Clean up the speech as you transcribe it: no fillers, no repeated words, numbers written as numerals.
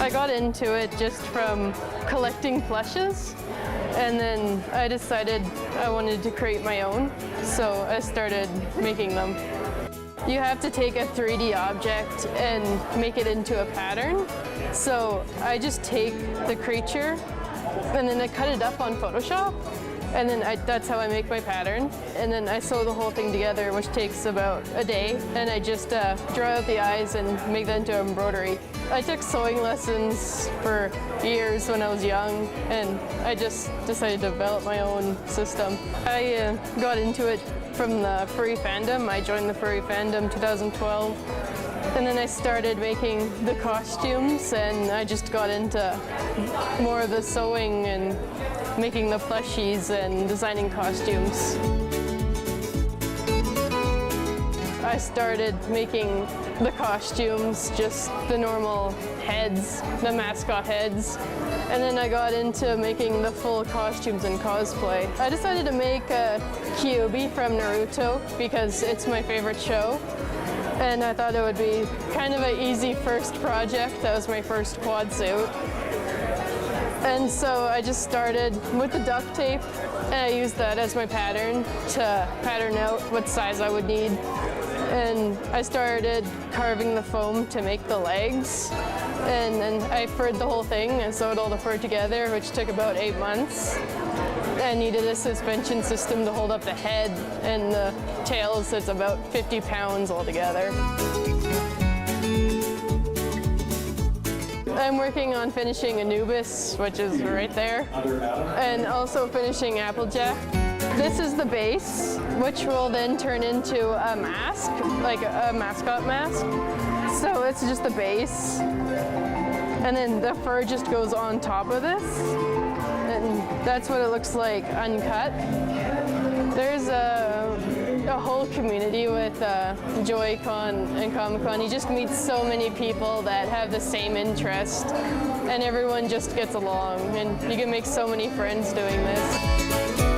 I got into it just from collecting plushes, and then I decided I wanted to create my own, so I started making them. You have to take a 3D object and make it into a pattern. So I just take the creature and then I cut it up on Photoshop, and then that's how I make my pattern. And then I sew the whole thing together, which takes about a day, and I just draw out the eyes and make that into embroidery. I took sewing lessons for years when I was young, and I just decided to develop my own system. I got into it from the furry fandom. I joined the furry fandom 2012. And then I started making the costumes, and I just got into more of the sewing and making the plushies and designing costumes. I started making the costumes, just the normal heads, the mascot heads. And then I got into making the full costumes and cosplay. I decided to make a Kyuubi from Naruto because it's my favorite show. And I thought it would be kind of an easy first project. That was my first quad suit. And so I just started with the duct tape, and I used that as my pattern to pattern out what size I would need. And I started carving the foam to make the legs. And then I furred the whole thing and sewed all the fur together, which took about 8 months. I needed a suspension system to hold up the head and the tails. It's about 50 pounds altogether. I'm working on finishing Anubis, which is right there, and also finishing Applejack. This is the base, which will then turn into a mask, like a mascot mask. So it's just the base, and then the fur just goes on top of this. And that's what it looks like uncut. There's a whole community with JoyCon and Comic-Con. You just meet so many people that have the same interest, and everyone just gets along, and you can make so many friends doing this.